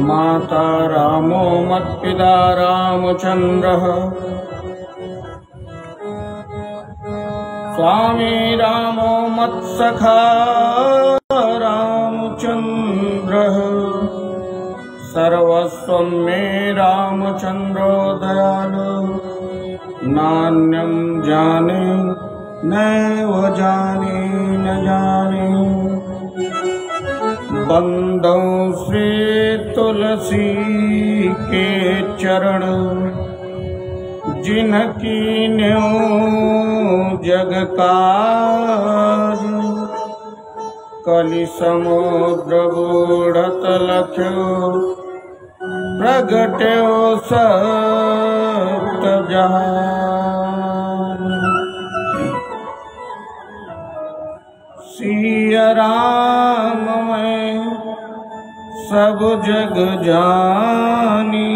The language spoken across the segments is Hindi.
माता रामो मत्पिता रामचन्द्रः स्वामी रामो मत्सखा रामचन्द्रः सर्वस्वं मे रामचन्द्रो दयालु नान्यं जाने नैव जाने न जाने बंदो श्री तुलसी के चरण जिनकी न्यो जग काज कलि समुद्र बूढ़त लख्यो प्रगट्यो सप्त जहान सिया राम मैं सब जग जानी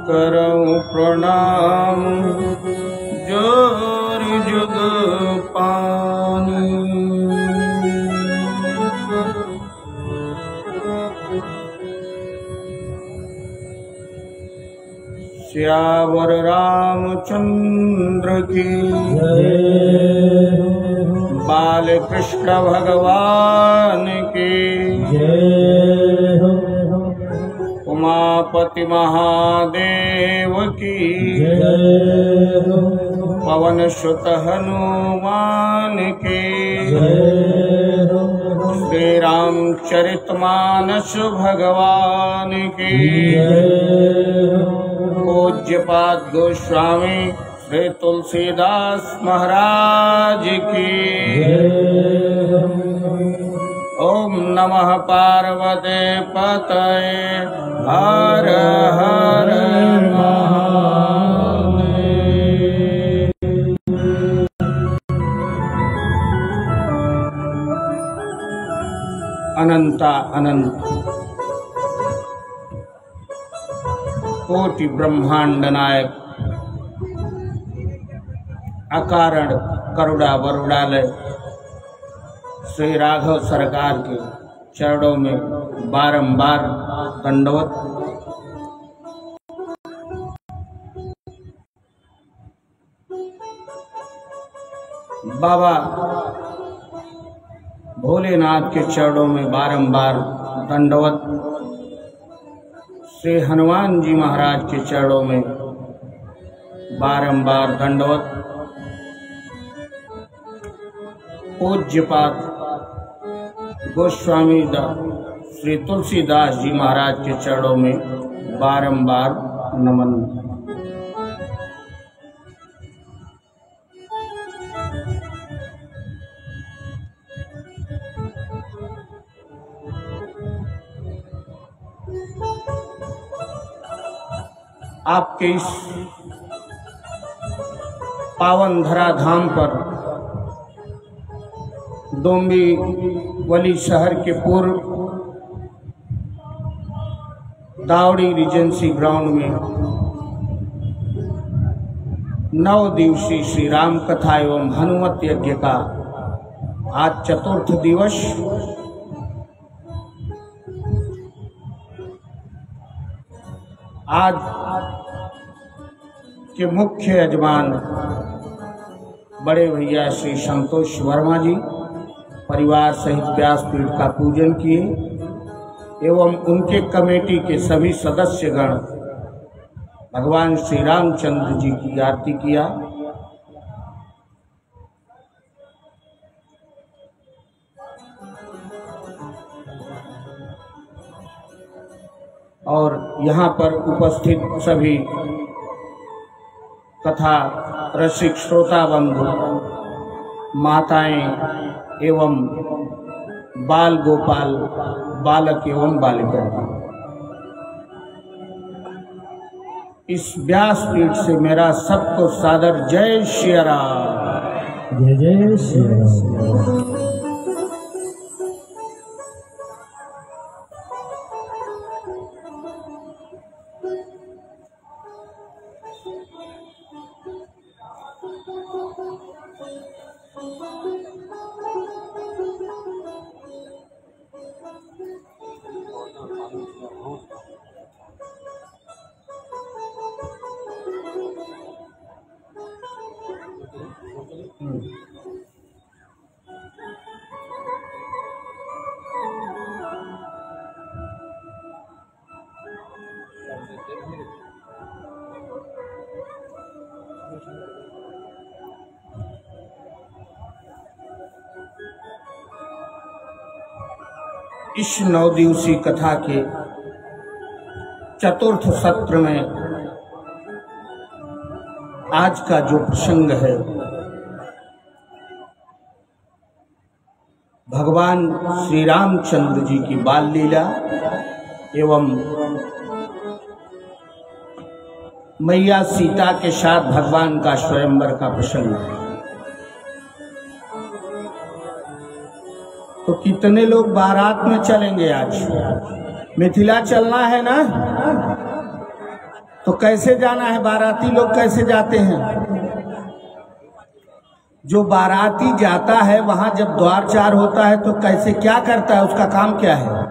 करऊं प्रणाम जोर जुग पानी। श्यावर रामचंद्र की जय, बाल कृष्ण भगवान की जय, उमापति महादेव की जय, पवन सुत हनुमान की जय, श्री रामचरितमानस भगवान की जय, पूज्यपाद गोस्वामी श्री तुलसीदास महाराज की जय। ओम नमः पार्वते पतये हर हर महादेव। अनंता अनंत कोटि ब्रह्मांड नायक अकारण करुणा वरुणालय श्री राघव सरकार के चरणों में बारंबार दंडवत। बाबा भोलेनाथ के चरणों में बारंबार दंडवत। श्री हनुमान जी महाराज के चरणों में बारंबार दंडवत। पूज्यपाद गोस्वामी श्री तुलसीदास जी महाराज के चरणों में बारंबार नमन। आपके इस पावन धरा धाम पर डोंबिवली शहर के पूर्व दावड़ी रिजेंसी ग्राउंड में 9 दिवसीय श्री राम कथा एवं हनुमत यज्ञ का आज चतुर्थ दिवस। आज के मुख्य यजमान बड़े भैया श्री संतोष वर्मा जी परिवार सहित व्यासपीठ का पूजन किए एवं उनके कमेटी के सभी सदस्यगण भगवान श्री रामचंद्र जी की आरती किया। और यहाँ पर उपस्थित सभी कथा रसिक श्रोता बंधु माताएं एवं बाल गोपाल, बालक एवं बालिकाएं, इस व्यासपीठ से मेरा सबको सादर जय श्री राम। जय जय श्री राम। इस 9 दिवसीय कथा के चतुर्थ सत्र में आज का जो प्रसंग है, भगवान श्री रामचंद्र जी की बाल लीला एवं मैया सीता के साथ भगवान का स्वयंवर का प्रसंग है। तो कितने लोग बारात में चलेंगे? आज मिथिला चलना है ना, तो कैसे जाना है? बाराती लोग कैसे जाते हैं? जो बाराती जाता है वहां जब द्वार चार होता है तो कैसे क्या करता है? उसका काम क्या है?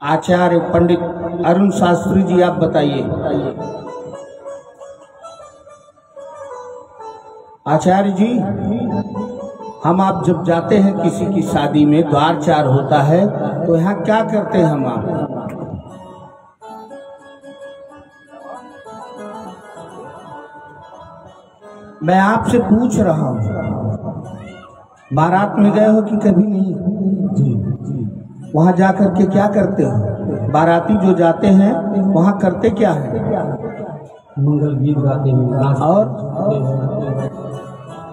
आचार्य पंडित अरुण शास्त्री जी, आप बताइए। आचार्य जी, हम आप जब जाते हैं किसी की शादी में, द्वार चार होता है, तो यहाँ क्या करते हैं हम आप? मैं आपसे पूछ रहा हूँ, बारात में गए हो कि कभी नहीं? जी। वहाँ जाकर के क्या करते हैं? बाराती जो जाते हैं वहाँ करते क्या है? मंगल गीत गाते हैं। और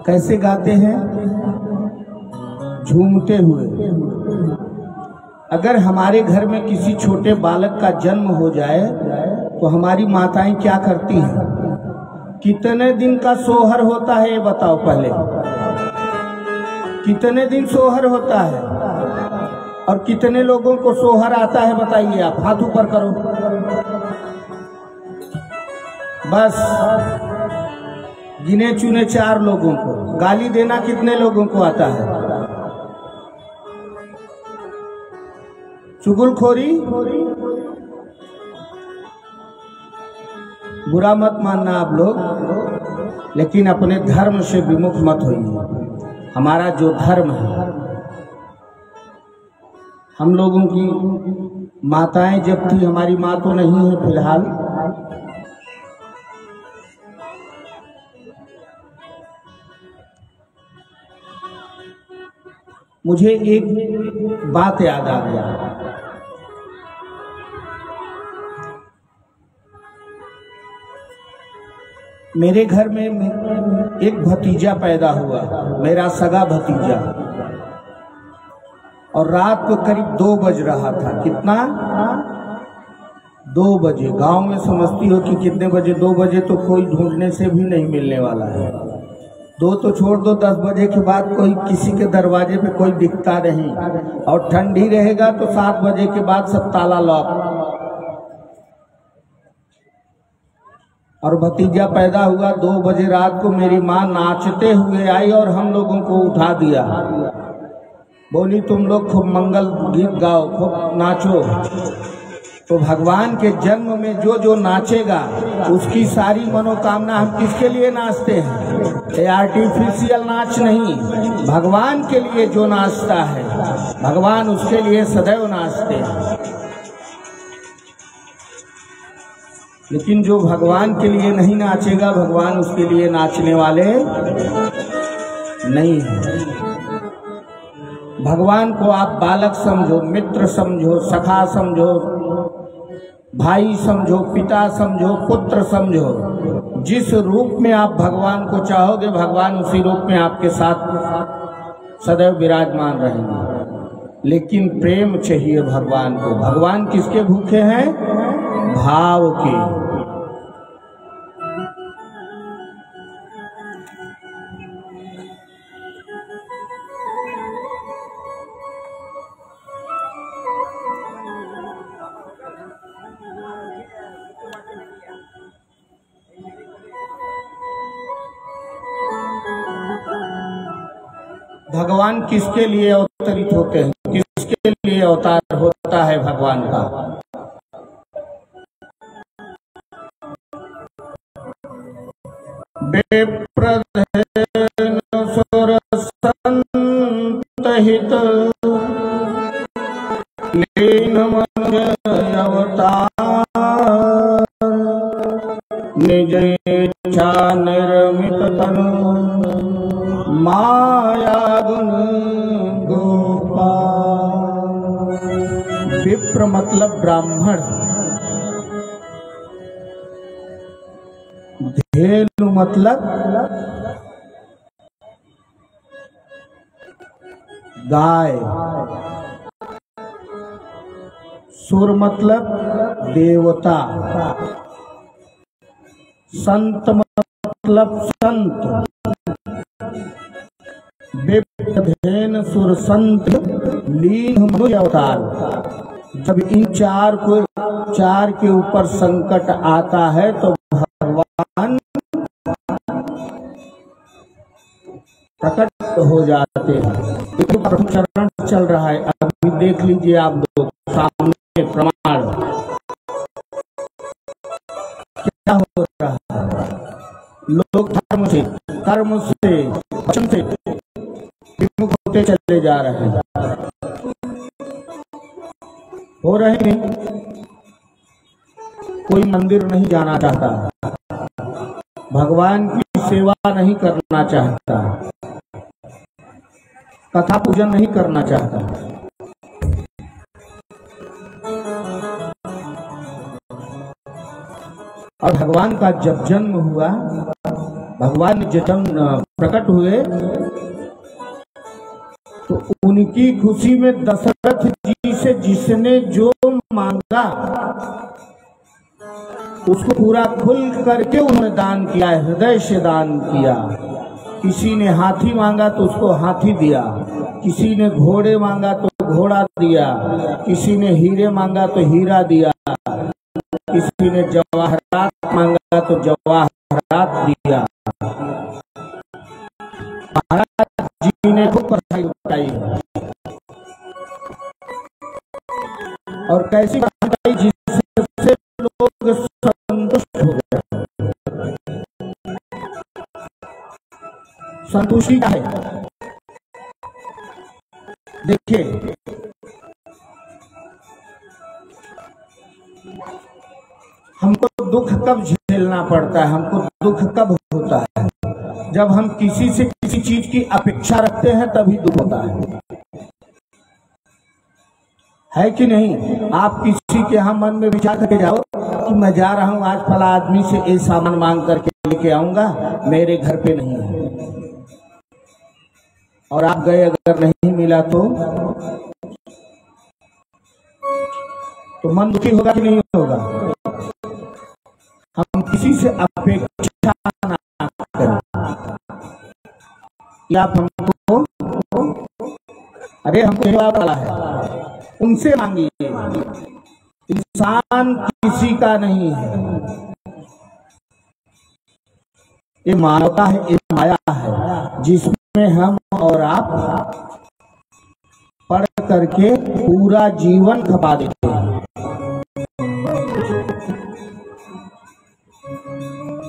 कैसे गाते हैं? झूमते हुए। अगर हमारे घर में किसी छोटे बालक का जन्म हो जाए तो हमारी माताएं क्या करती हैं? कितने दिन का सोहर होता है ये बताओ पहले। कितने दिन सोहर होता है और कितने लोगों को सोहर आता है बताइए आप, हाथ ऊपर करो। बस गिने चुने 4 लोगों को। गाली देना कितने लोगों को आता है? चुगलखोरी, बुरा मत मानना आप लोग, लेकिन अपने धर्म से विमुख मत होइए। हमारा जो धर्म है, हम लोगों की माताएं जब थी, हमारी माँ तो नहीं है फिलहाल, मुझे एक बात याद आ गया। मेरे घर में एक भतीजा पैदा हुआ, मेरा सगा भतीजा, और रात को करीब 2 बज रहा था। कितना? 2 बजे। गांव में समझती हो कि कितने बजे? 2 बजे तो कोई ढूंढने से भी नहीं मिलने वाला है। 2 तो छोड़ दो, 10 बजे के बाद कोई किसी के दरवाजे पे कोई दिखता नहीं, और ठंडी रहेगा तो 7 बजे के बाद सब ताला लॉक। और भतीजा पैदा हुआ 2 बजे रात को। मेरी माँ नाचते हुए आई और हम लोगों को उठा दिया। बोली तुम लोग खूब मंगल गीत गाओ, खूब नाचो। तो भगवान के जन्म में जो जो नाचेगा उसकी सारी मनोकामना। हम किसके लिए नाचते हैं? ये आर्टिफिशियल नाच नहीं, भगवान के लिए जो नाचता है भगवान उसके लिए सदैव नाचते हैं। लेकिन जो भगवान के लिए नहीं नाचेगा, भगवान उसके लिए नाचने वाले नहीं है। भगवान को आप बालक समझो, मित्र समझो, सखा समझो, भाई समझो, पिता समझो, पुत्र समझो, जिस रूप में आप भगवान को चाहोगे भगवान उसी रूप में आपके साथ सदैव विराजमान रहेंगे। लेकिन प्रेम चाहिए भगवान को। भगवान किसके भूखे हैं? भाव के। भगवान किसके लिए अवतरित होते हैं? किसके लिए अवतार होता है भगवान का? विप्रधेन सुर संत हित लीन मनुज अवतार निज इच्छा निर्मित तनु माया गुण गोपाल। विप्र मतलब ब्राह्मण, धेनु मतलब गाय, सुर मतलब देवता, संत मतलब संत। विप्रधेन सुर संत लीन मनुज अवतार। जब इन चार के ऊपर संकट आता है तो भगवान प्रकट हो जाते हैं। तो प्रभु चरण चल रहा है, अभी देख लीजिए आप लोग सामने प्रमाण क्या हो रहा है। लोग धर्म से, कर्म से, वचन से विमुख होते चले जा रहे हैं। हो रहे नहीं, कोई मंदिर नहीं जाना चाहता, भगवान की सेवा नहीं करना चाहता, कथा पूजन नहीं करना चाहता। और भगवान का जब जन्म हुआ, भगवान जब प्रकट हुए तो उनकी खुशी में दशरथ जी से जिसने जो मांगा उसको पूरा खुल करके उन्होंने दान किया, हृदय से दान किया। किसी ने हाथी मांगा तो उसको हाथी दिया, किसी ने घोड़े मांगा तो घोड़ा दिया, किसी ने हीरे मांगा तो हीरा दिया, किसी ने जवाहरात मांगा तो जवाहरात दिया। महाराज जी ने खूब पढ़ाई उठाई और कैसी बताई जिससे लोग संतुष्ट हो गए। संतुष्टि क्या है? देखिए, हमको दुख कब झेलना पड़ता है, हमको दुख कब होता है? जब हम किसी से किसी चीज की अपेक्षा रखते हैं तभी दुख होता है कि नहीं? आप किसी के यहाँ मन में विचार करके जाओ कि मैं जा रहा हूं आज फला आदमी से ये सामान मांग करके लेके आऊंगा, मेरे घर पे नहीं है, और आप गए, अगर नहीं मिला तो मन दुखी होगा कि नहीं होगा? हम किसी से अपेक्षा ना करें कि आप हमको, अरे हमको वाला है, उनसे मांगिए। इंसान किसी का नहीं है, ये मानवता है, ये माया है जिसमें हम और आप पढ़ करके पूरा जीवन खपा देते हैं।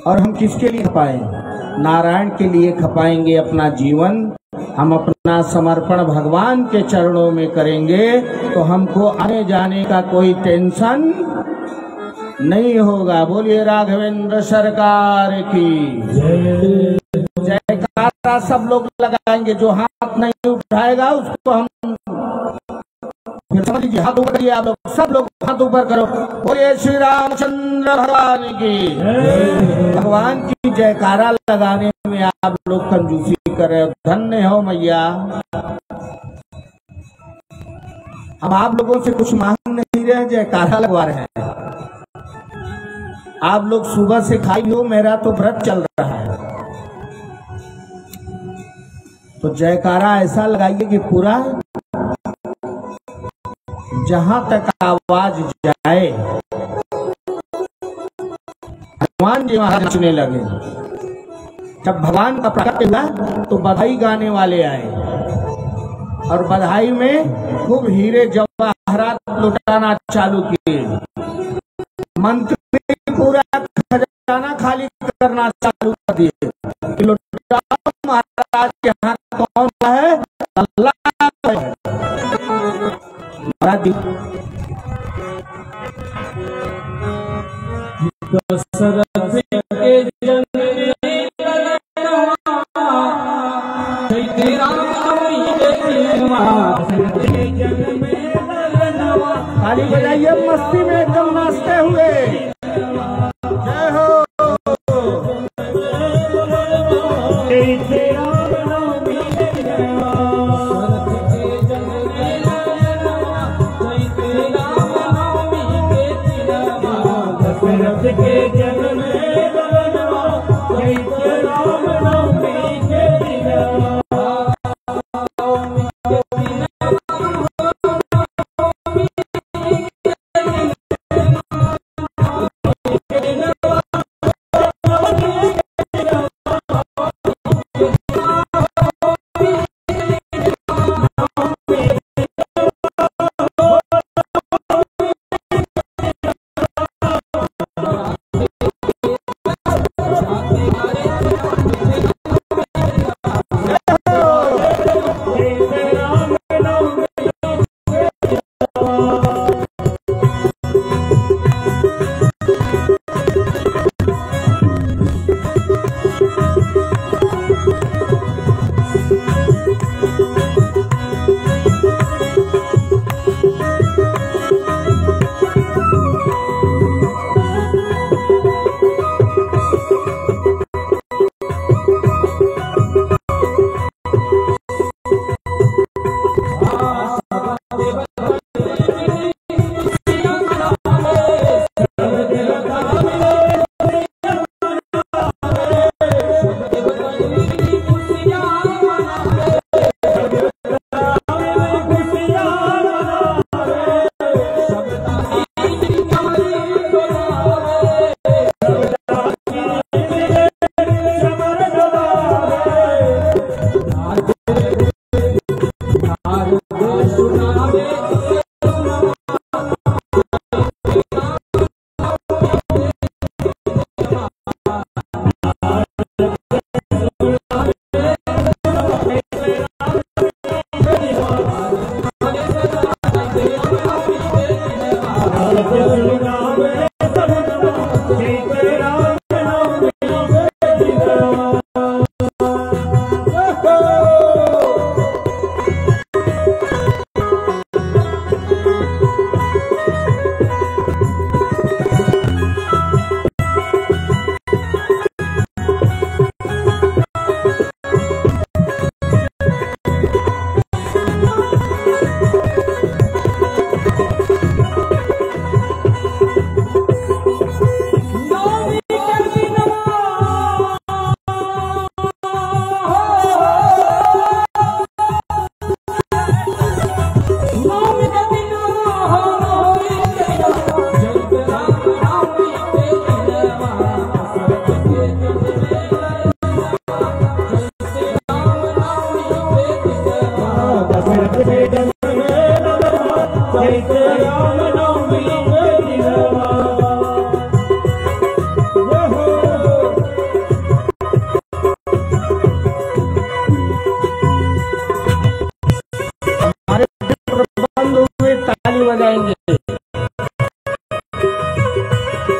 और हम किसके लिए खपाएं? नारायण के लिए खपाएंगे अपना जीवन। हम अपना समर्पण भगवान के चरणों में करेंगे तो हमको आने जाने का कोई टेंशन नहीं होगा। बोलिए राघवेंद्र सरकार की जयकारा सब लोग लगाएंगे। जो हाथ नहीं उठाएगा उसको हम फिर समझ लीजिए, हाथ ऊपर करिए आप लोग, सब लोग हाथ ऊपर करो। बोलिए श्री रामचंद्र भगवान की, भगवान की जयकारा लगाने में आप लोग कंजूसी कर रहे हो। धन्य हो मैया। हम आप लोगों से कुछ मांग नहीं रहे, जयकारा लगवा रहे हैं। आप लोग सुबह से खाई हो, मेरा तो व्रत चल रहा है, तो जयकारा ऐसा लगाइए कि पूरा जहां तक आवाज जाए हनुमान जी वहां नाचने लगे। जब भगवान का प्रकट हुआ तो बधाई गाने वाले आए और बधाई में खूब हीरे जवाहरात लुटाना चालू किए। मंत्री पूरा खजाना खाली करना चालू कर दिए। लुटाओ महाराज के हाथ कौन है? अल्लाह है। महाराज दशरथ के जन्म ताली बजाइए, मस्ती में एकदम नाचते हुए। जय हो।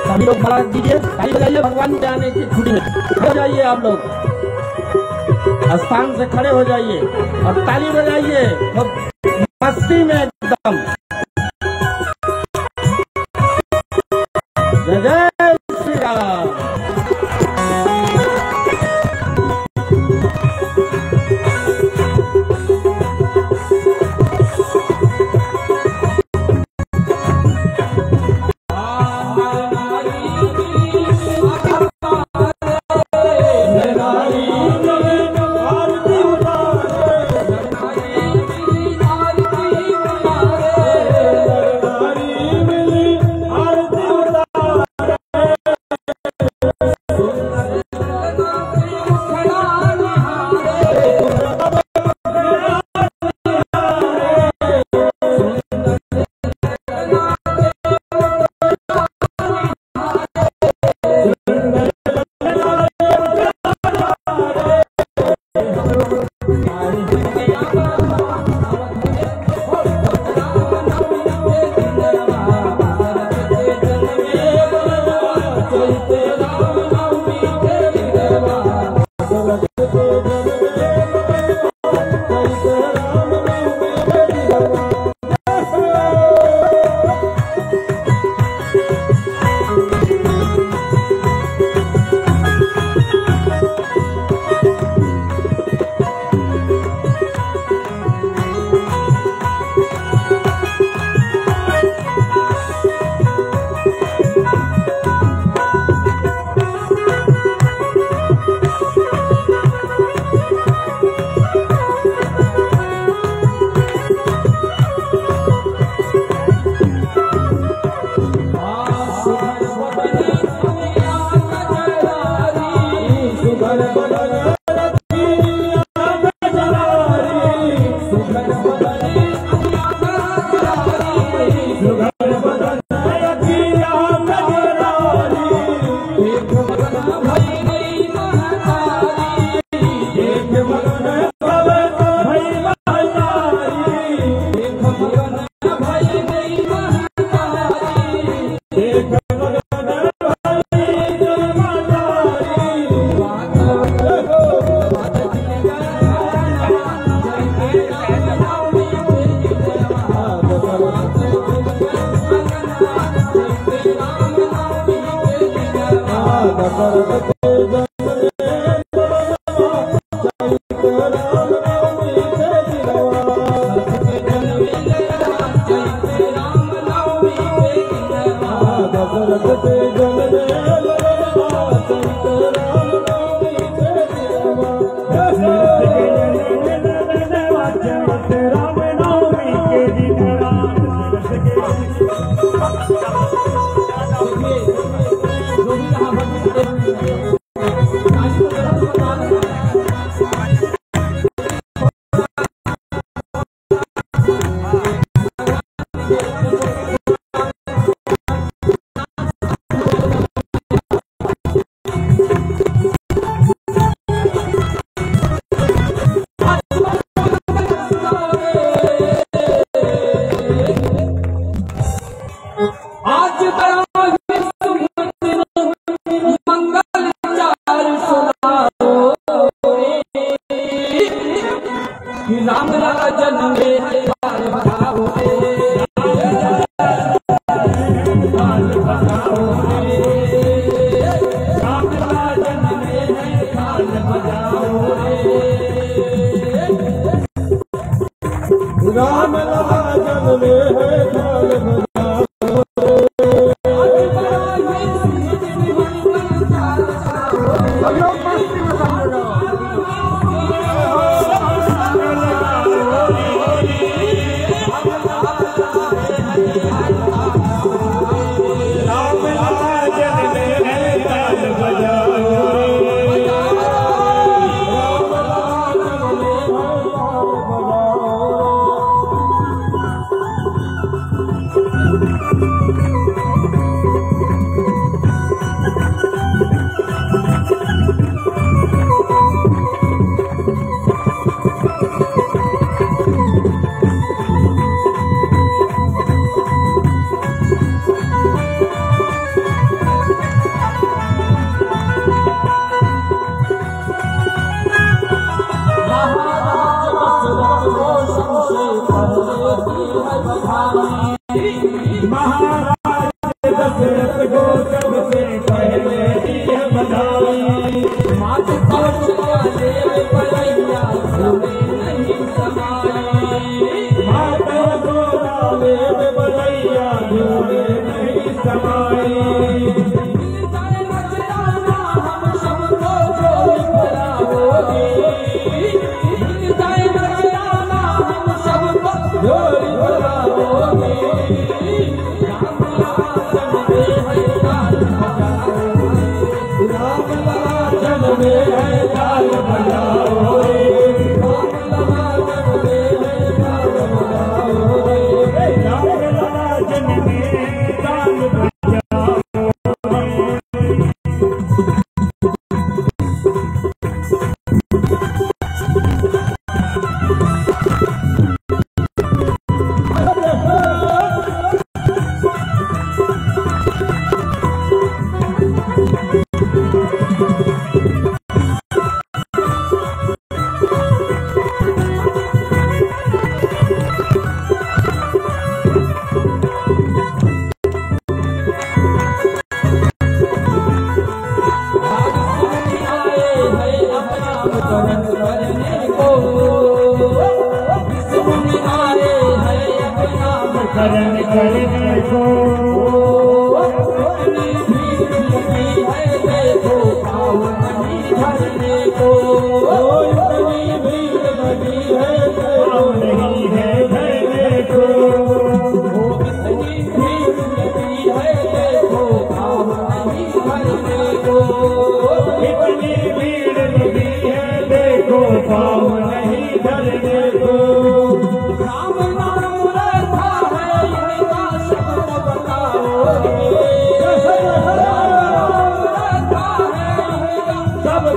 सभी लोग बड़ा दीजिए, ताली बजाइए भगवान के आने की खुशी में। हो जाइए आप लोग, स्थान से खड़े हो जाइए और ताली बजाइए मस्ती में एकदम।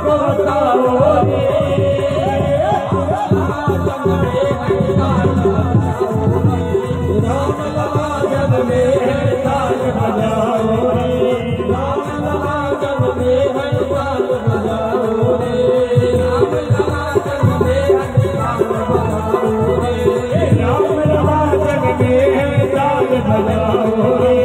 बताओ रे राम लला जग में है ताल बजाओ रे राम लला जग में है ताल बजाओ रे राम लला जग में है ताल बजाओ रे राम लला जग में है ताल बजाओ रे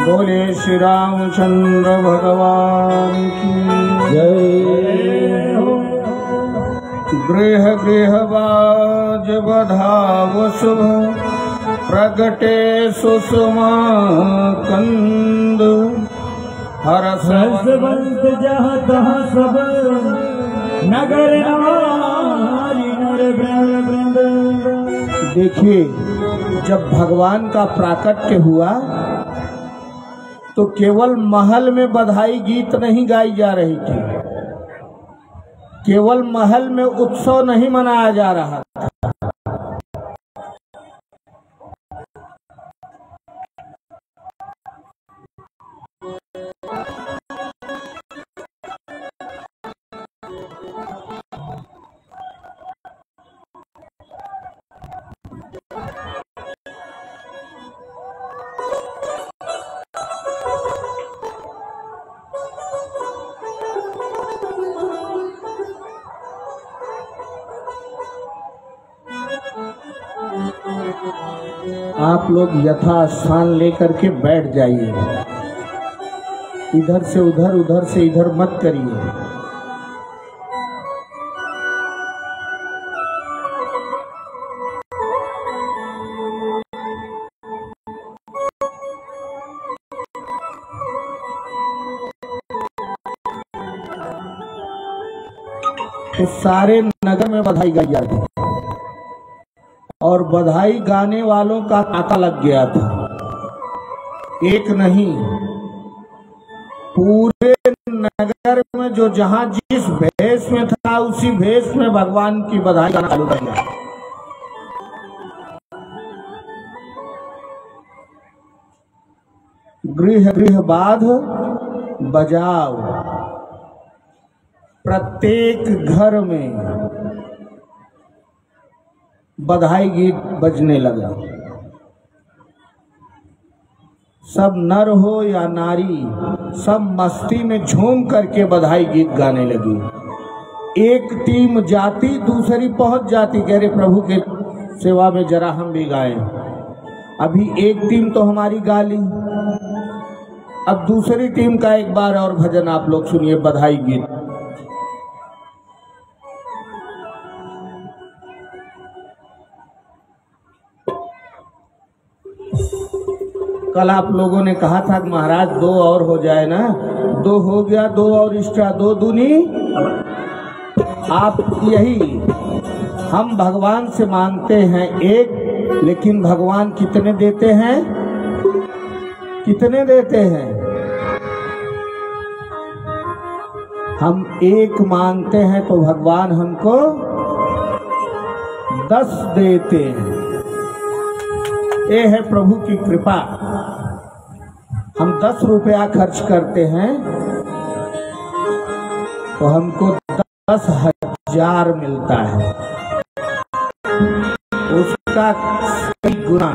बोले श्री रामचंद्र भगवान की जय। गृह गृह बाज बधाव शुभ प्रगटे सुषमा कंद हरस बंत जहाँ तहाँ सब नगर नारी नर वृंद। देखिए, जब भगवान का प्राकट्य हुआ तो केवल महल में बधाई गीत नहीं गाई जा रही थी, केवल महल में उत्सव नहीं मनाया जा रहा था। आप लोग यथास्थान लेकर के बैठ जाइए, इधर से उधर उधर से इधर मत करिए। तो सारे नगर में बधाई गाई जाती है और बधाई गाने वालों का तांता लग गया था। एक नहीं, पूरे नगर में जो जहां जिस भेष में था उसी भेष में भगवान की बधाई गाना चालू कर दिया। गृह गृह बाध बजाओ, प्रत्येक घर में बधाई गीत बजने लगा। सब नर हो या नारी, सब मस्ती में झूम करके बधाई गीत गाने लगी। एक टीम जाती, दूसरी पहुंच जाती, कह रहे प्रभु के सेवा में जरा हम भी गाएं। अभी एक टीम तो हमारी गा ली, अब दूसरी टीम का एक बार और भजन आप लोग सुनिए, बधाई गीत। कल आप लोगों ने कहा था कि महाराज 2 और हो जाए ना, 2 हो गया, 2 और एक्स्ट्रा, 2 दूनी। आप यही हम भगवान से मांगते हैं 1, लेकिन भगवान कितने देते हैं? कितने देते हैं? हम 1 मांगते हैं तो भगवान हमको 10 देते हैं। ये है प्रभु की कृपा। हम 10 रुपया खर्च करते हैं तो हमको 10,000 मिलता है, उसका गुना।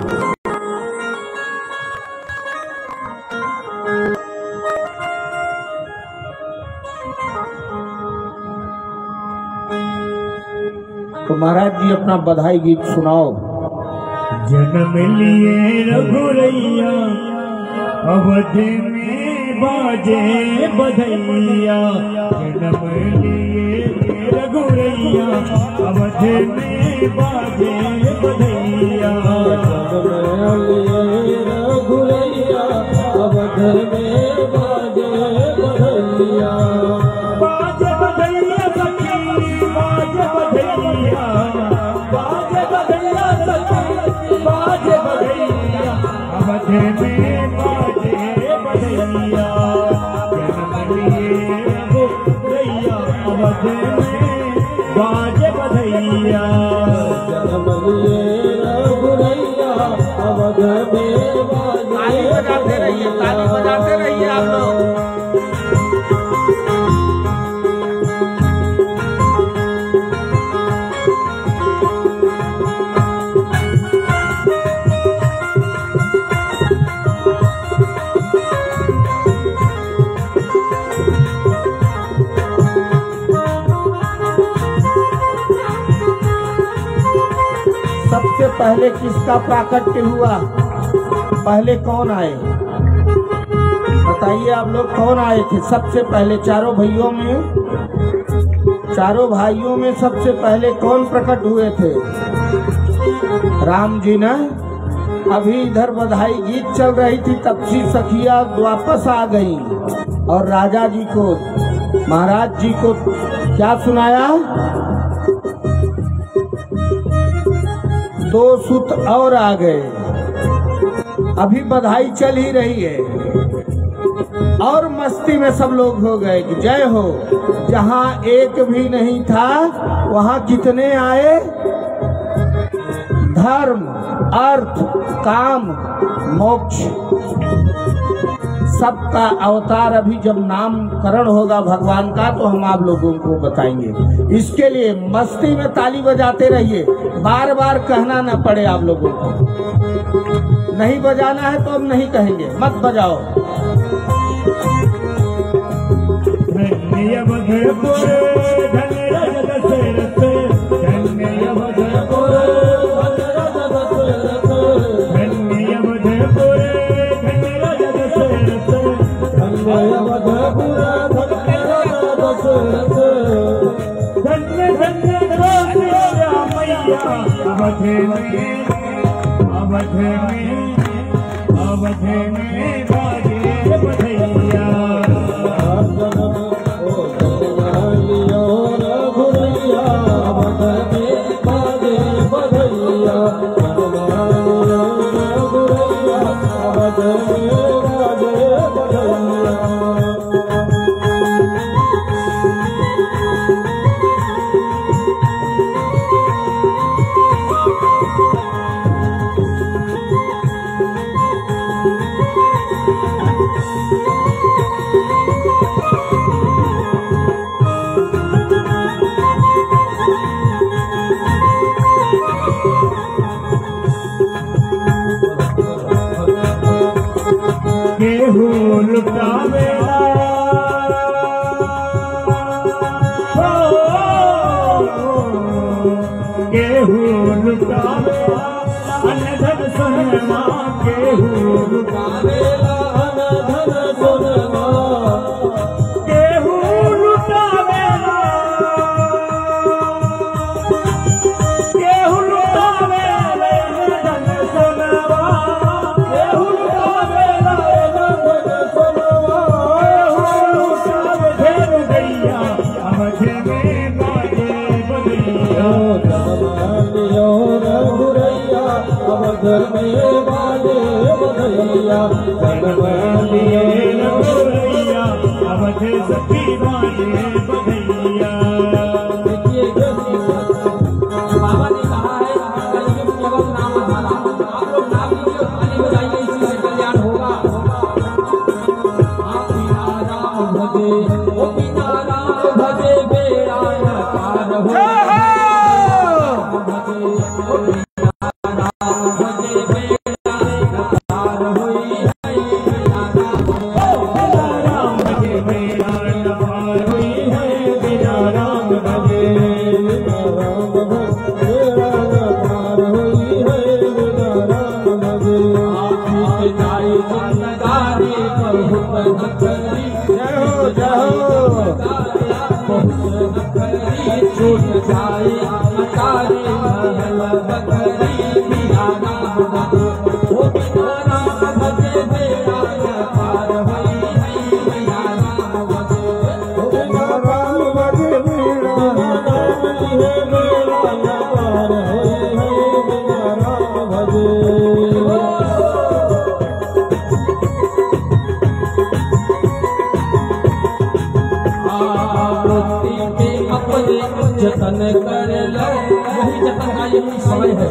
तो महाराज जी अपना बधाई गीत सुनाओ। जन्म लिए रघुरैया, अवध में बाजे बधैया। जन्म लिए रघुरैया, अवध में बाजे बधैया। जन्म लिए रघुरैया, अवध में बाजे बधैया। बाजे बधैया सखी, बाजे बधैया, बाजे बधैया सखी, बाजे बधैया, अवध में बाजे बधैया। जन्म लिए रघुरैया, अवध में बाजे बधैया। जन्म लिए रघुरैया, अवध में बाजे बधैया। ताली बजाते रहिए आप लोग। सबसे पहले किसका प्राकट्य हुआ? पहले कौन आए? बताइए आप लोग, कौन आए थे सबसे पहले? चारों भाइयों में सबसे पहले कौन प्रकट हुए थे? राम जी ना। अभी इधर बधाई गीत चल रही थी, तब सी सखिया वापस आ गई और राजा जी को, महाराज जी को क्या सुनाया? 2 सुत और आ गए। अभी बधाई चल ही रही है और मस्ती में सब लोग हो गए कि जय हो। जहाँ एक भी नहीं था वहाँ कितने आए? धर्म, अर्थ, काम, मोक्ष, सबका अवतार। अभी जब नामकरण होगा भगवान का तो हम आप लोगों को बताएंगे। इसके लिए मस्ती में ताली बजाते रहिए, बार बार कहना न पड़े आप लोगों को। नहीं बजाना है तो हम नहीं कहेंगे, मत बजाओ। अवध में बाजे बधैया। रघुरैया, अवध में बाजे बधैया। रघुरैया, अवध में बाजे बधैया। केहू लुटावेला अन धन सोनमा केहू लुटावेला अन धन सोनमा केहू लुटावेला केहू लुटावेला अन धन सोनमा केहू लुटावेला अन धन सोनमा केहू लुटावे धेर गैया अवधे में बाजे बदैया जमालियो रघुरैया अवधर में बाजे बदैया जमालियो रघुरैया अवधे सखी बाजे बदैया। देखिए बाबा ने कहा है कलयुग केवल नाम आधारा, आप लोग नाम लीजिए खाली बजाइए, इसी से कल्याण होगा। आप बिना राम भजे ओ बिना राम भजे बेड़ा न पार हो जतन कर लो, वही जतन का ये समय है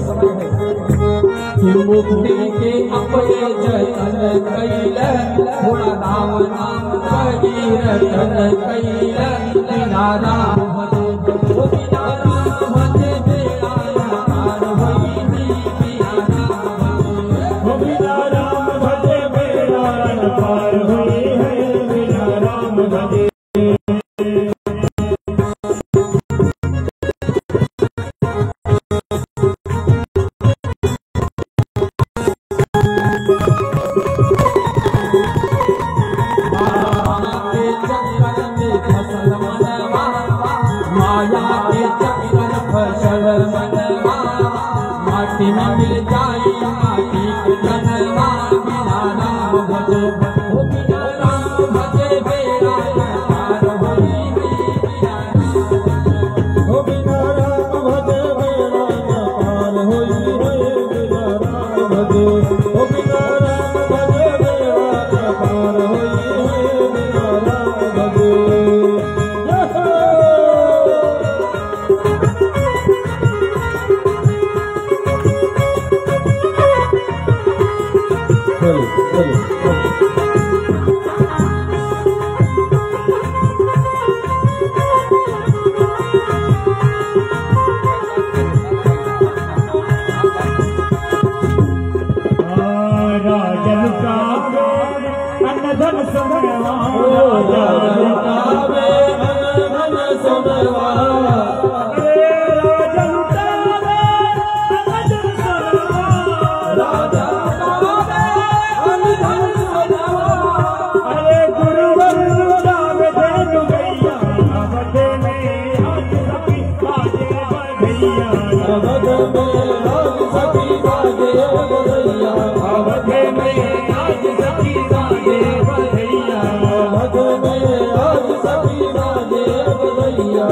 कि मुक्ति के अपने जतन कैले थोड़ा राम नाम कही रतन कैले बिना राम भजे ओ बिना राम भजे बेड़ा न पार होई बिना राम भजे ओ बिना राम भजे बेड़ा न पार होई है बिना राम भजे। माटी में मिल जाए माटी के जनवा बिना राम भजे ओ बिना राम भजे बेड़ा न पार होई ओ बिना राम भजे बेड़ा न पार होई बिना राम भजे ओ बिना राम भजे बेड़ा न पार होई बिना राम भजे। राजन कावे अनधन सोनवा राजन कावे अनधन सोनवा राजन कावे अनधन सोनवा राजन कावे अनधन सोनवा अरे गुरुवर लुटावे धेनु गैया अवधे में आज सखी बाजे बधैया अवधे में आज सखी बाजे बधैया अवधे में आज सखी बाजे बधैया अवधे में आज सखी बाजे बधैया।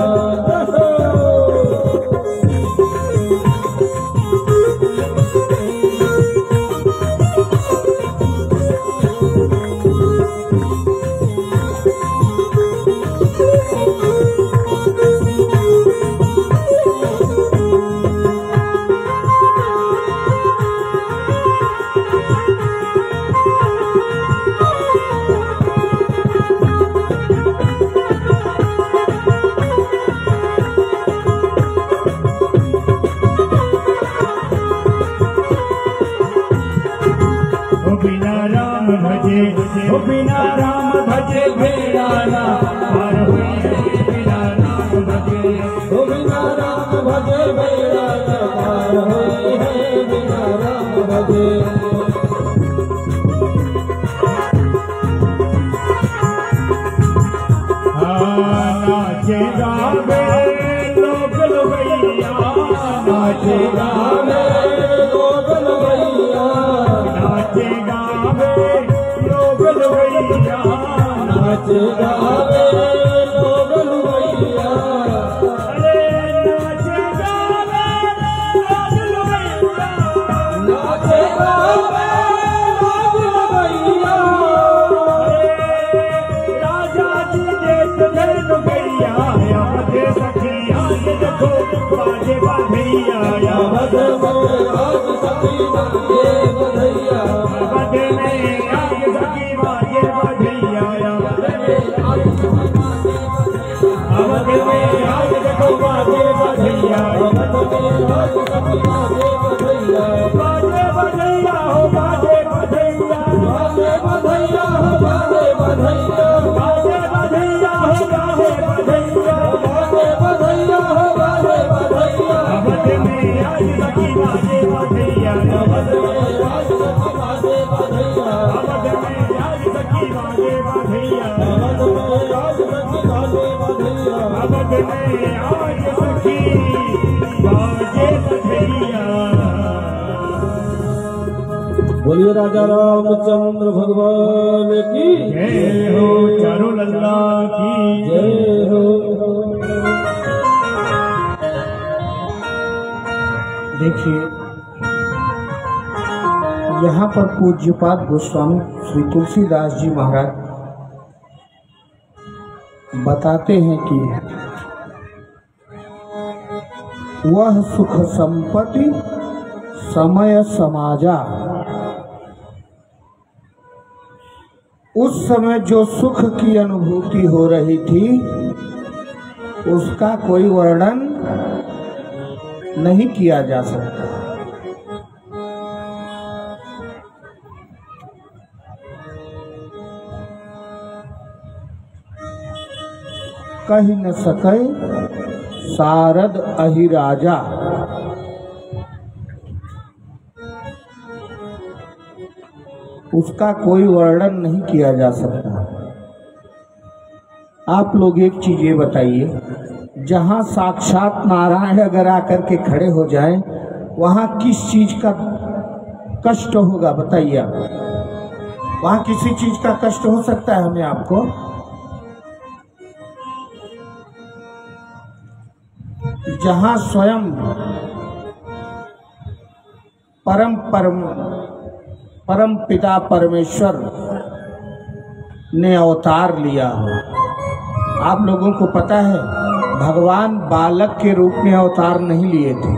बिना राम भजे बेड़ा न पार होई बिना राम भजे ओ बिना राम भजे भैया पार होई है बिना राम भजे नाचे गावे लोग लवैया नाचे गावे लोग लवैया नाचे गावे लोग लवैया नाचे गावे लोग लवैया अरे नाचे गावे लोग लवैया नाचे गावे लोग लवैया राजा जी देख देख भैया आगे सखिया ये देखो बाजे बाधैया मद में आज सखी बाजे बधैया बाजे में आगे सखी बाजे बाधैया मद में आज देखो बाजे बधैया मद में आज सखी बाजे बधैया बाजे बाधैया हो बाजे बाधैया बाजे बधैया हो बाजे बधैया बाजे बाधैया हो बाजे बाधैया बाजे बधैया हो बाजे बधैया बाजे में आज सखी बाजे बाधैया मद में आज सखी बाजे बधैया बाजे में आज सखी बाजे बाधैया मद में आज सखी बाजे बधैया बाजे में आज सखी बाजे बाधैया। बोलिए राजा रामचंद्र भगवान की जय हो चारों लल्ला की जय हो। देखिए यहाँ पर पूज्यपाद गोस्वामी श्री तुलसीदास जी महाराज बताते हैं कि वह सुख संपत्ति समय समाजा, उस समय जो सुख की अनुभूति हो रही थी उसका कोई वर्णन नहीं किया जा सकता। कह न सके सारद अहिराजा, उसका कोई वर्णन नहीं किया जा सकता। आप लोग एक चीज ये बताइए, जहाँ साक्षात नारायण अगर आकर के खड़े हो जाएं, वहाँ किस चीज का कष्ट होगा बताइए आप? वहाँ किसी चीज का कष्ट हो सकता है हमें आपको? जहाँ स्वयं परम पिता परमेश्वर ने अवतार लिया हो। आप लोगों को पता है भगवान बालक के रूप में अवतार नहीं लिए थे।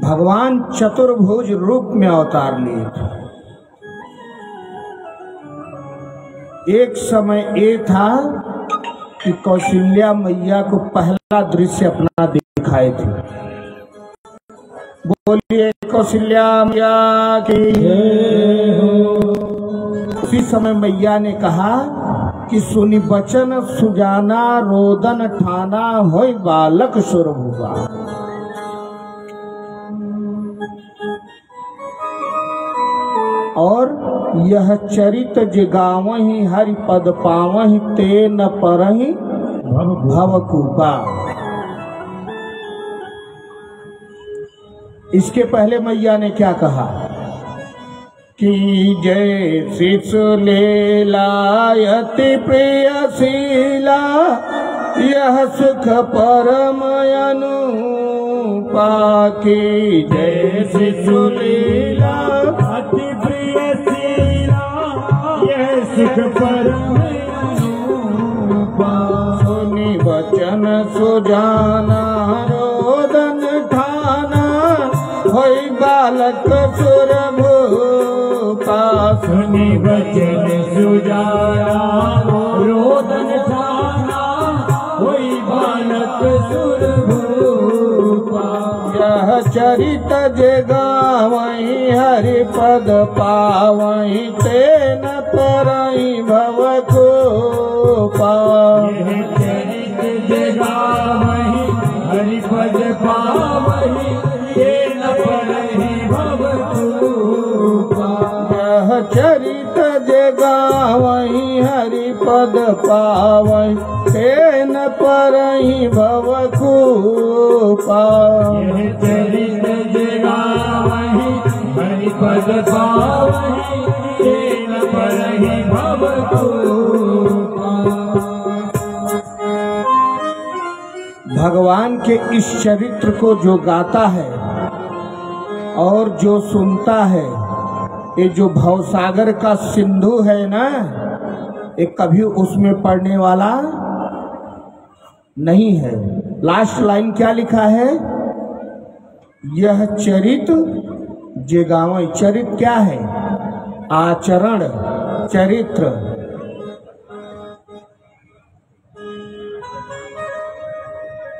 भगवान चतुर्भुज रूप में अवतार लिए थे। एक समय ये था कि कौशल्या मैया को पहला दृश्य अपना दिखाए थे। बोलिए कौशल्या मैया की जय हो। उसी समय मैया ने कहा कि सुनी बचन सुजाना रोदन ठाना होय बालक सुरभुआ। और यह चरित जिगावही हरि पद पावही ते न परही भवकूपा। इसके पहले मैया ने क्या कहा कि जय शिशुलीलायति प्रियशीला यह सुख परम अनुपा की जय शिशुलीला अति प्रियशीला यह सुख परम अनुपा। सुनि वचन सुजाना रोदन ठाना होय बालक सुरभूपा। सुनि वचन सुजाना रोदन ठाना होय बालक सुरभूपा। यह चरित जगावही हरि पद पावही ते न परही भवकूपा। यह चरित जगावहि हरि पद पावहि ये न परहि भव कृपा। यह चरित जगावहि हरि पद पावहि तेन परहि भव कृपा। यह चरित जगावहि हरि पद पावहि तेन परहि भव कृपा। भगवान के इस चरित्र को जो गाता है और जो सुनता है, ये जो भवसागर का सिंधु है ना, ये कभी उसमें पड़ने वाला नहीं है। लास्ट लाइन क्या लिखा है? यह चरित जगावहि। चरित क्या है? आचरण, चरित्र।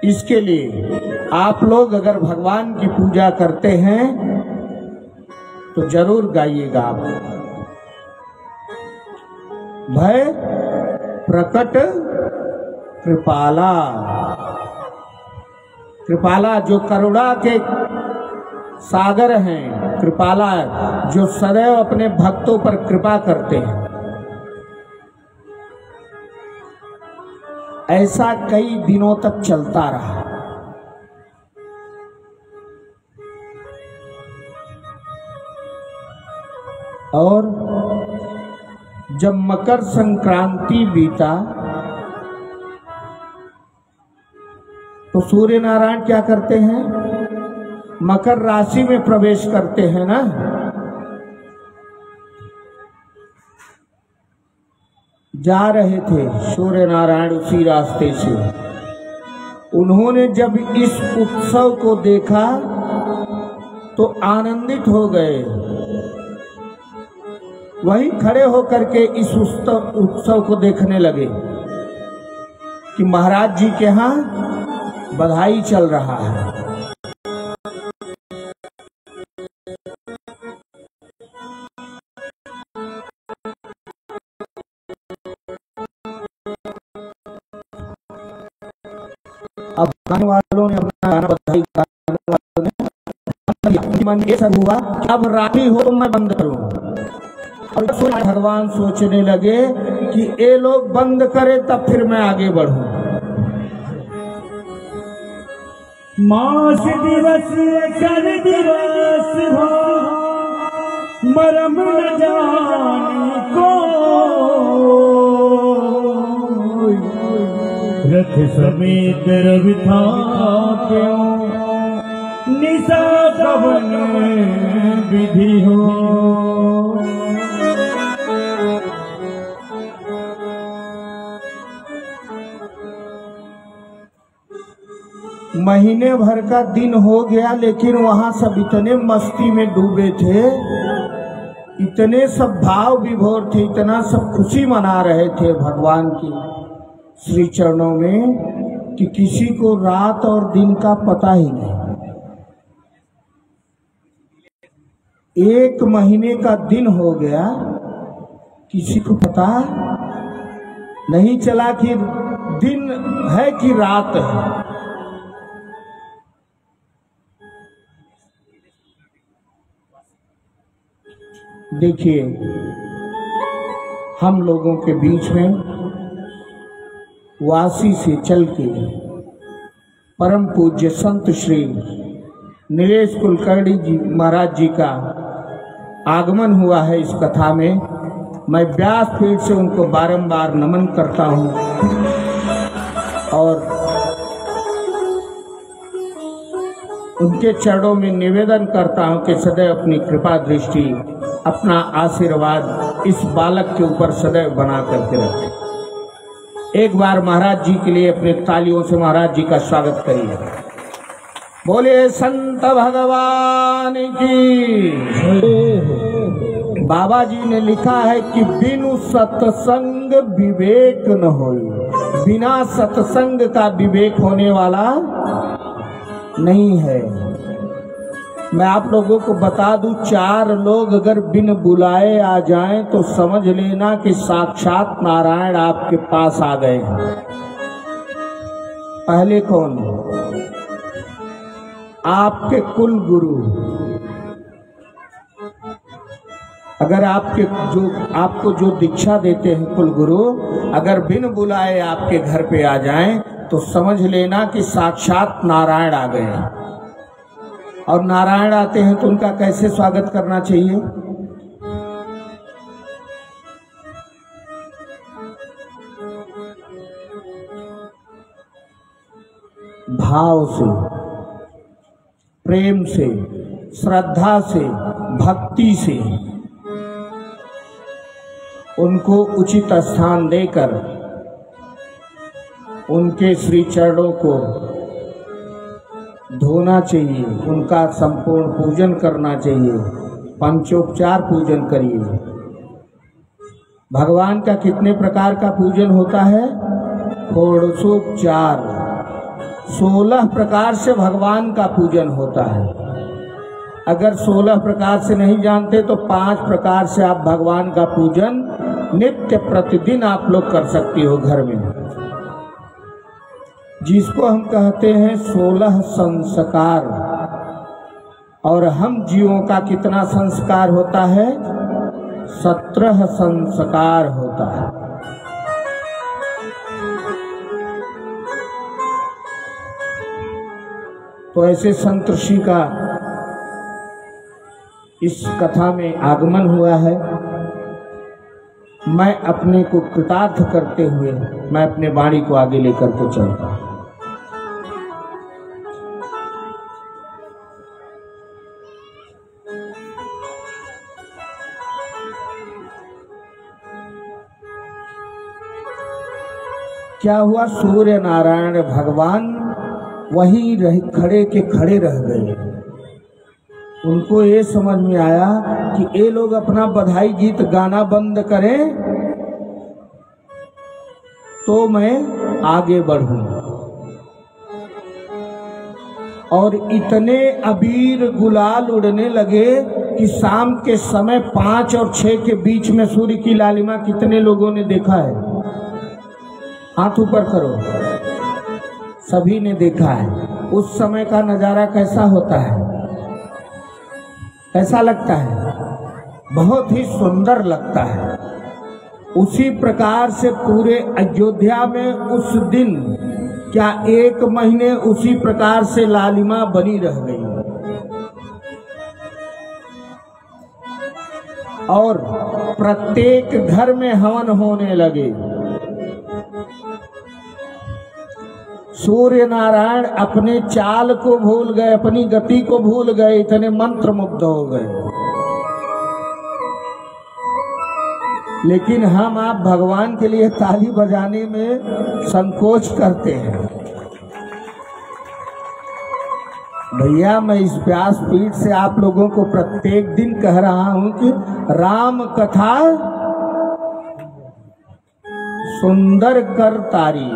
इसके लिए आप लोग अगर भगवान की पूजा करते हैं तो जरूर गाइएगा आप। भय प्रकट कृपाला। कृपाला जो करुणा के सागर हैं, कृपाला जो सदैव अपने भक्तों पर कृपा करते हैं। ऐसा कई दिनों तक चलता रहा। और जब मकर संक्रांति बीता तो सूर्य नारायण क्या करते हैं? मकर राशि में प्रवेश करते हैं ना। जा रहे थे सूर्य नारायण उसी रास्ते से। उन्होंने जब इस उत्सव को देखा तो आनंदित हो गए। वहीं खड़े होकर के इस उत्सव को देखने लगे कि महाराज जी के यहाँ बधाई चल रहा है। अब गाने वालों ने अपना गाना बधाई गाने वालों ने मन ये सब हुआ, अब रात्रि हो तो मैं बंद करूं। और भगवान सोचने लगे कि ये लोग बंद करे तब फिर मैं आगे बढ़ूं। मास दिवस कर दिवस हो मरम न जानी को। रथ समेत रवि था क्यों निशा कवन विधि हो। महीने भर का दिन हो गया, लेकिन वहां सब इतने मस्ती में डूबे थे, इतने सब भाव विभोर थे, इतना सब खुशी मना रहे थे भगवान की श्री चरणों में कि किसी को रात और दिन का पता ही नहीं। एक महीने का दिन हो गया, किसी को पता नहीं चला कि दिन है कि रात है। देखिए, हम लोगों के बीच में वासी से चल के परम पूज्य संत श्री नीलेश कुलकर्णी जी महाराज जी का आगमन हुआ है। इस कथा में मैं व्यासपीठ से उनको बारंबार नमन करता हूँ और उनके चरणों में निवेदन करता हूँ कि सदैव अपनी कृपा दृष्टि, अपना आशीर्वाद इस बालक के ऊपर सदैव बना करके रखें। एक बार महाराज जी के लिए अपने तालियों से महाराज जी का स्वागत करिए। बोले संत भगवान की। बाबा जी ने लिखा है कि बिनु सत्संग विवेक न होई। बिना सत्संग का विवेक होने वाला नहीं है। मैं आप लोगों को बता दूं, 4 लोग अगर बिन बुलाए आ जाएं तो समझ लेना कि साक्षात नारायण आपके पास आ गए हैं। पहले कौन? आपके कुल गुरु। अगर आपको जो दीक्षा देते हैं कुल गुरु, अगर बिन बुलाए आपके घर पे आ जाएं तो समझ लेना कि साक्षात नारायण आ गए हैं। और नारायण आते हैं तो उनका कैसे स्वागत करना चाहिए? भाव से, प्रेम से, श्रद्धा से, भक्ति से उनको उचित स्थान देकर उनके श्री चरणों को धोना चाहिए, उनका संपूर्ण पूजन करना चाहिए। पंचोपचार पूजन करिए। भगवान का कितने प्रकार का पूजन होता है? षोडशोपचार, 16 प्रकार से भगवान का पूजन होता है। अगर 16 प्रकार से नहीं जानते तो 5 प्रकार से आप भगवान का पूजन नित्य प्रतिदिन आप लोग कर सकती हो घर में, जिसको हम कहते हैं 16 संस्कार। और हम जीवों का कितना संस्कार होता है? 17 संस्कार होता है। तो ऐसे संत ऋषि का इस कथा में आगमन हुआ है। मैं अपने को कृतार्थ करते हुए मैं अपने वाणी को आगे लेकर के चलता हूं। क्या हुआ? सूर्य नारायण भगवान वहीं खड़े के खड़े रह गए। उनको ये समझ में आया कि ये लोग अपना बधाई गीत गाना बंद करें तो मैं आगे बढ़ूं। और इतने अबीर गुलाल उड़ने लगे कि शाम के समय 5 और 6 के बीच में सूर्य की लालिमा कितने लोगों ने देखा है? हाथ ऊपर करो। सभी ने देखा है। उस समय का नजारा कैसा होता है? कैसा लगता है? बहुत ही सुंदर लगता है। उसी प्रकार से पूरे अयोध्या में उस दिन क्या 1 महीने उसी प्रकार से लालिमा बनी रह गई। और प्रत्येक घर में हवन होने लगे। सूर्य नारायण अपने चाल को भूल गए, अपनी गति को भूल गए, इतने मंत्र मुग्ध हो गए। लेकिन हम आप भगवान के लिए ताली बजाने में संकोच करते हैं। भैया, मैं इस व्यासपीठ से आप लोगों को प्रत्येक दिन कह रहा हूं कि राम कथा सुंदर कर तारी।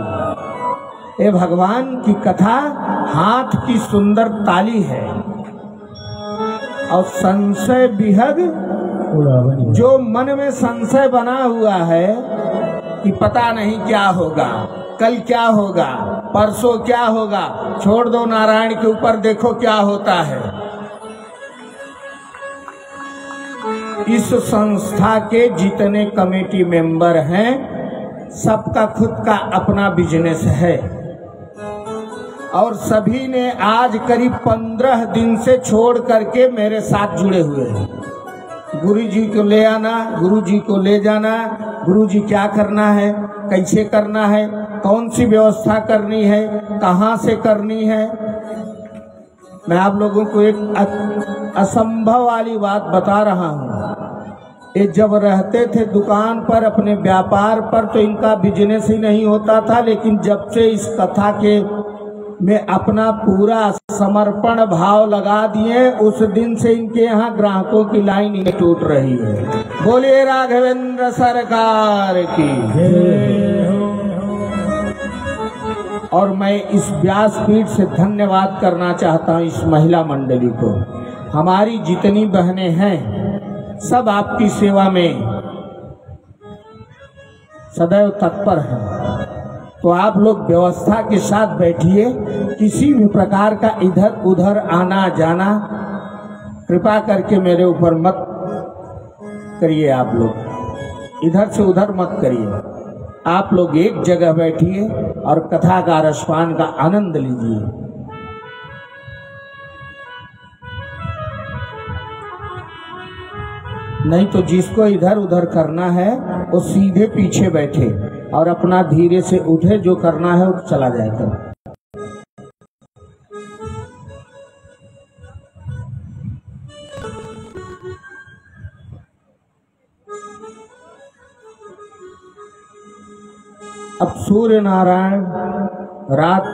ये भगवान की कथा हाथ की सुंदर ताली है। और संशय विहग, जो मन में संशय बना हुआ है कि पता नहीं क्या होगा, कल क्या होगा, परसों क्या होगा, छोड़ दो, नारायण के ऊपर देखो क्या होता है। इस संस्था के जितने कमेटी मेंबर हैं, सबका खुद का अपना बिजनेस है। और सभी ने आज करीब 15 दिन से छोड़ करके मेरे साथ जुड़े हुए हैं। गुरु जी को ले आना, गुरु जी को ले जाना, गुरु जी क्या करना है, कैसे करना है, कौन सी व्यवस्था करनी है, कहाँ से करनी है। मैं आप लोगों को एक असंभव वाली बात बता रहा हूँ। ये जब रहते थे दुकान पर अपने व्यापार पर तो इनका बिजनेस ही नहीं होता था। लेकिन जब से इस कथा के में अपना पूरा समर्पण भाव लगा दिए, उस दिन से इनके यहाँ ग्राहकों की लाइन नहीं टूट रही है। बोलिए राघवेंद्र सरकार की। और मैं इस व्यासपीठ से धन्यवाद करना चाहता हूँ इस महिला मंडली को। हमारी जितनी बहनें हैं सब आपकी सेवा में सदैव तत्पर हैं। तो आप लोग व्यवस्था के साथ बैठिए, किसी भी प्रकार का इधर उधर आना जाना कृपा करके मेरे ऊपर मत करिए। आप लोग इधर से उधर मत करिए। आप लोग एक जगह बैठिए और कथा का रसपान का आनंद लीजिए। नहीं तो जिसको इधर उधर करना है वो सीधे पीछे बैठे और अपना धीरे से उठे, जो करना है वो चला जाएगा। अब सूर्य नारायण रात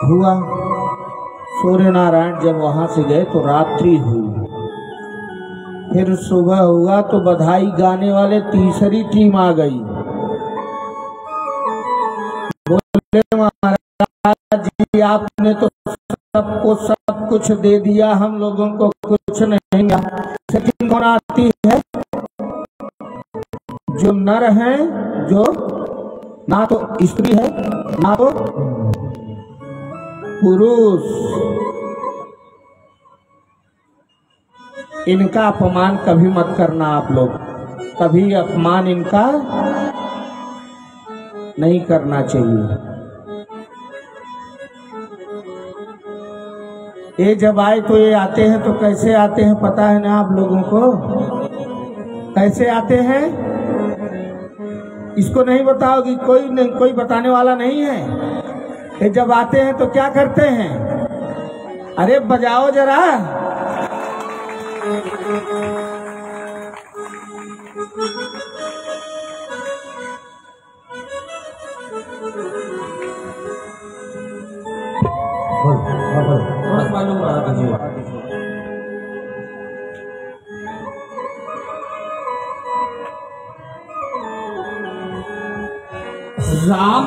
हुआ, सूर्य नारायण जब वहां से गए तो रात्रि हुई। फिर सुबह हुआ तो बधाई गाने वाले तीसरी टीम आ गई। बोले महाराज जी आपने तो सबको सब कुछ दे दिया, हम लोगों को कुछ नहीं। सेकंड कौन आती है? जो नर हैं, जो ना तो स्त्री है ना तो पुरुष, इनका अपमान कभी मत करना। आप लोग कभी अपमान इनका नहीं करना चाहिए। ये जब आए तो ये आते हैं तो कैसे आते हैं पता है ना आप लोगों को? कैसे आते हैं इसको नहीं बताओगी? कोई नहीं, कोई बताने वाला नहीं है। ये जब आते हैं तो क्या करते हैं? अरे बजाओ जरा। मालूम रहा जी। राम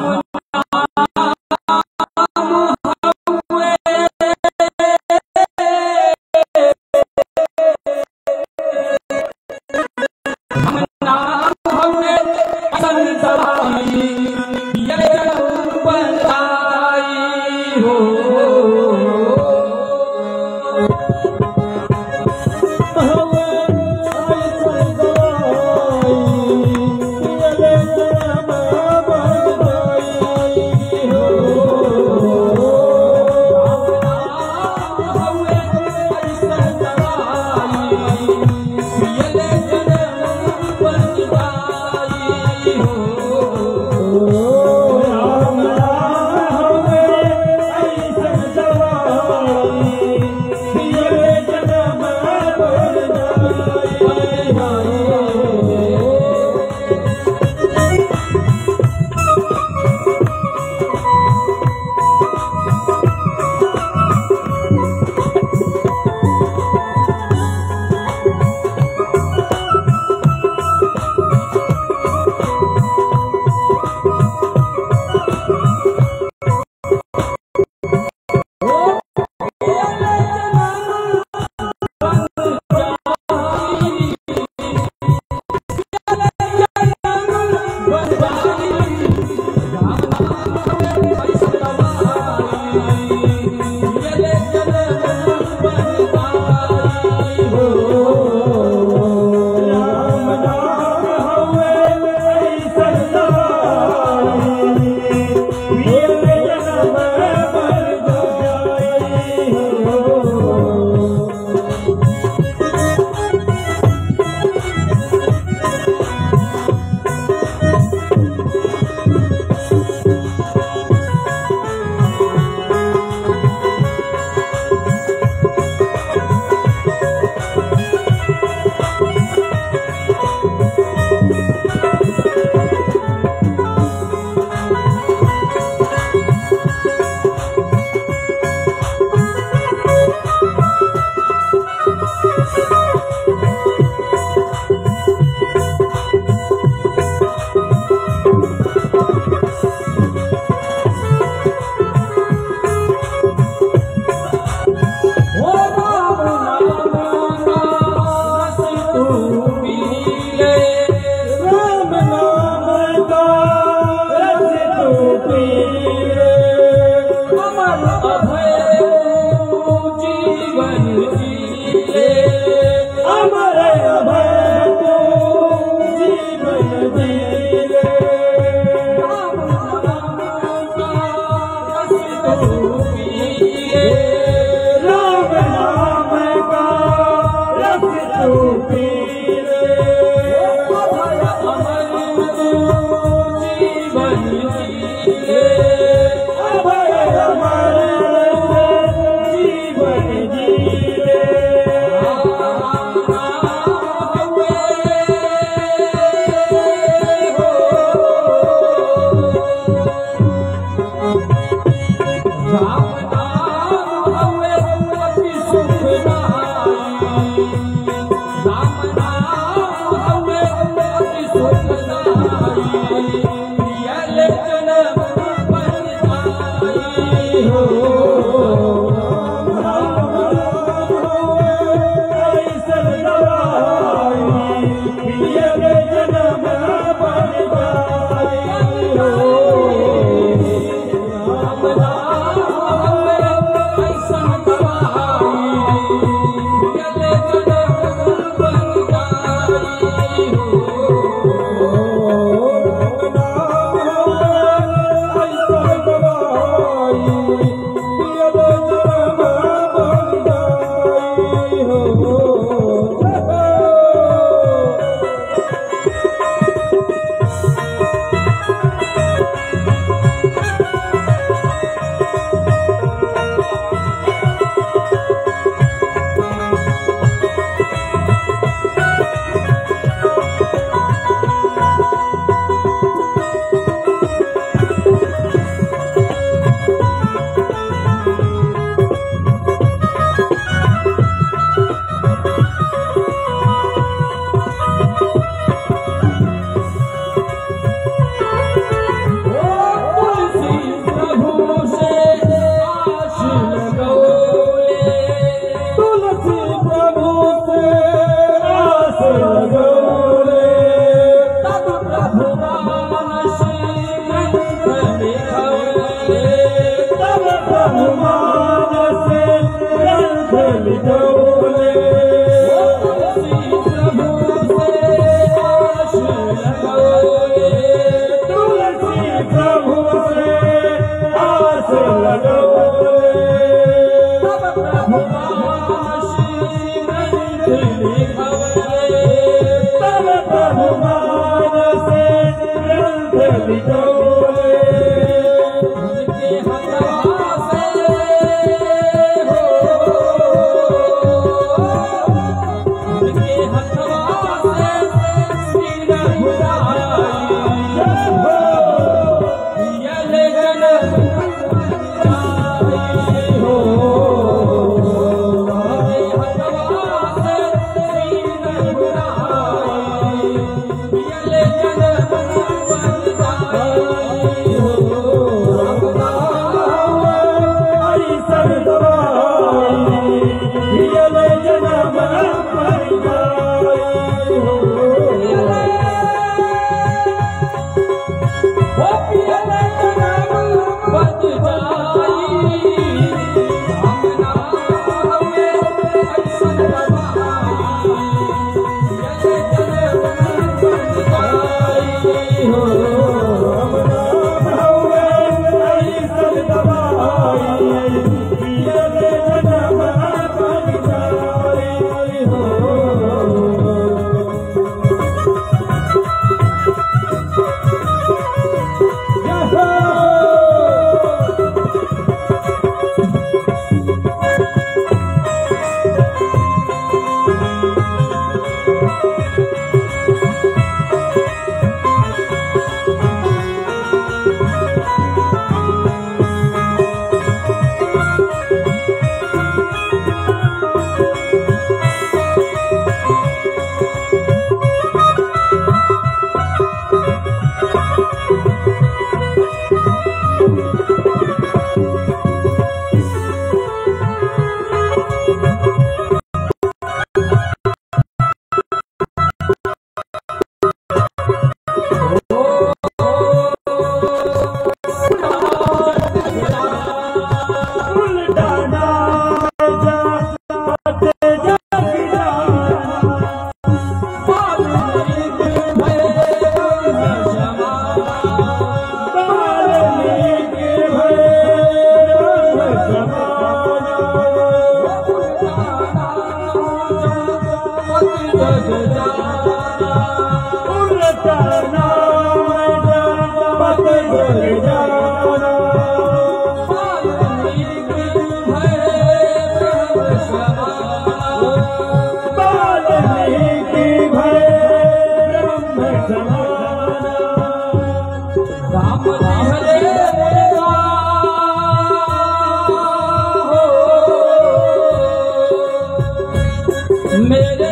मेरे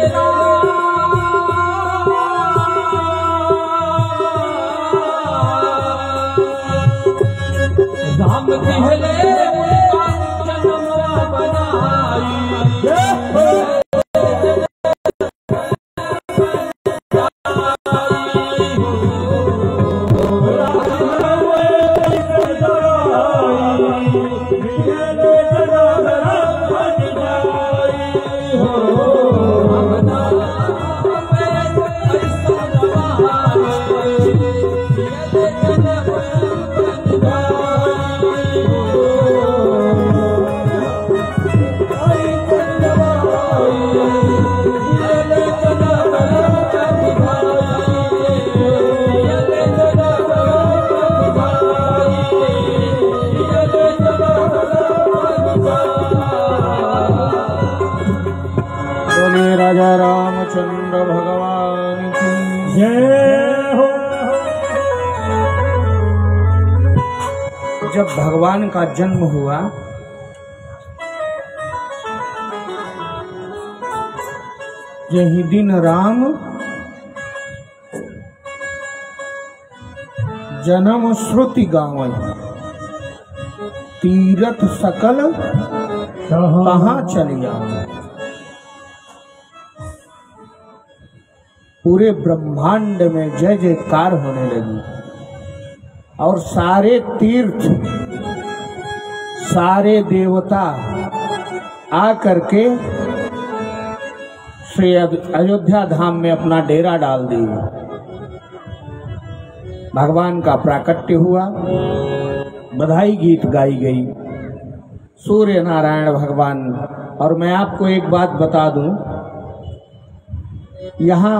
राम कहले उनका जन्मवा बनाई राजा रामचंद्र भगवान की जय हो। जब भगवान का जन्म हुआ यही दिन राम जन्म श्रुति गावई तीरथ सकल कहाँ चलिया। पूरे ब्रह्मांड में जय जयकार होने लगी और सारे तीर्थ सारे देवता आ करके श्री अयोध्या धाम में अपना डेरा डाल दिए। भगवान का प्राकट्य हुआ, बधाई गीत गाई गई, सूर्य नारायण भगवान। और मैं आपको एक बात बता दूं, यहाँ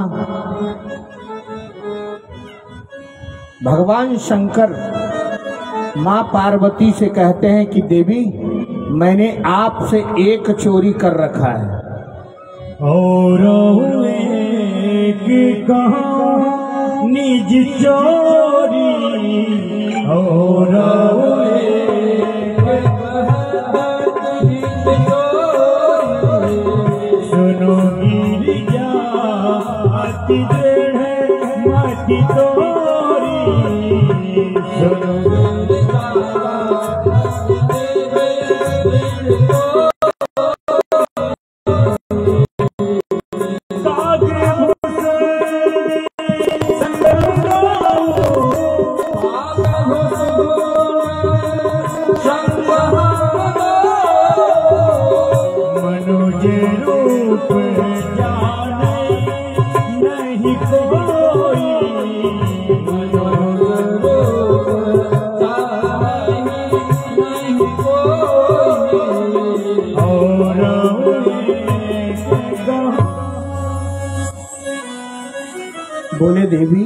भगवान शंकर माँ पार्वती से कहते हैं कि देवी मैंने आपसे एक चोरी कर रखा है। और एक कहाँ निज चोरी और सुनो गिरिजा अति दृढ़ माटी तोरी सुनो बोले देवी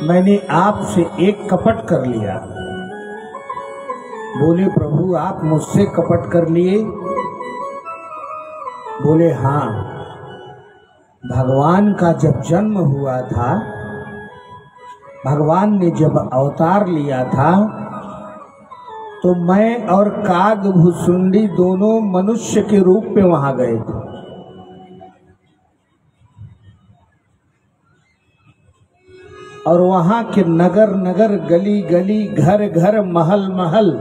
मैंने आपसे एक कपट कर लिया। बोले प्रभु आप मुझसे कपट कर लिए? बोले हाँ, भगवान का जब जन्म हुआ था, भगवान ने जब अवतार लिया था तो मैं और काग भुसुंडी दोनों मनुष्य के रूप में वहां गए थे। और वहां के नगर नगर गली गली घर घर महल महल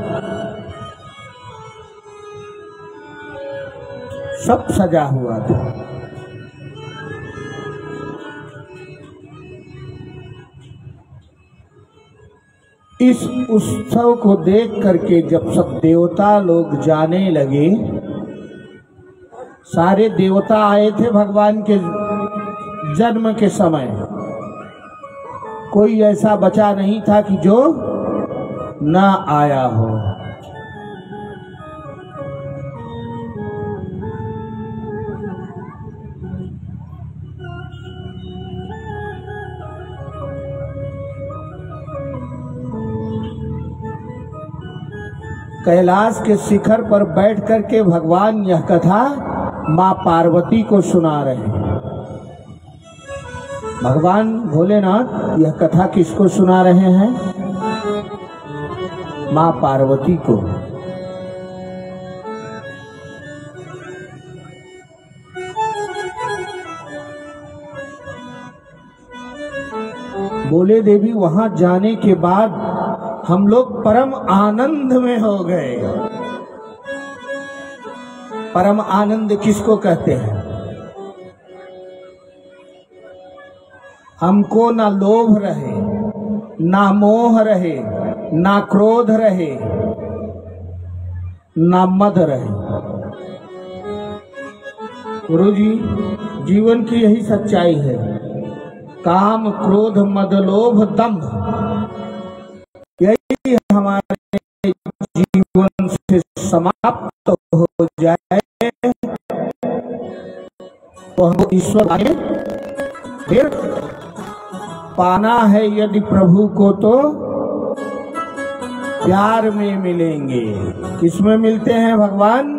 सब सजा हुआ था। इस उत्सव को देख करके जब सब देवता लोग जाने लगे, सारे देवता आए थे भगवान के जन्म के समय, कोई ऐसा बचा नहीं था कि जो न आया हो। कैलाश के शिखर पर बैठ करके भगवान यह कथा माँ पार्वती को सुना रहे हैं। भगवान भोलेनाथ यह कथा किसको सुना रहे हैं? माँ पार्वती को। बोले देवी वहां जाने के बाद हम लोग परम आनंद में हो गए। परम आनंद किसको कहते हैं? हमको ना लोभ रहे, ना मोह रहे, ना क्रोध रहे, ना मद रहे। गुरु जी, जीवन की यही सच्चाई है। काम, क्रोध, मद, लोभ, दंभ, यही हमारे जीवन से समाप्त हो जाए तो हमको ईश्वर आगे फिर पाना है यदि प्रभु को तो प्यार में मिलेंगे। किसमें मिलते हैं भगवान?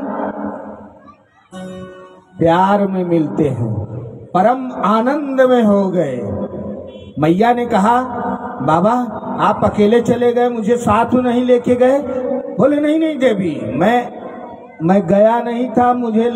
प्यार में मिलते हैं। परम आनंद में हो गए। मैया ने कहा, बाबा आप अकेले चले गए, मुझे साथ नहीं लेके गए। बोले नहीं नहीं देवी, मैं गया नहीं था, मुझे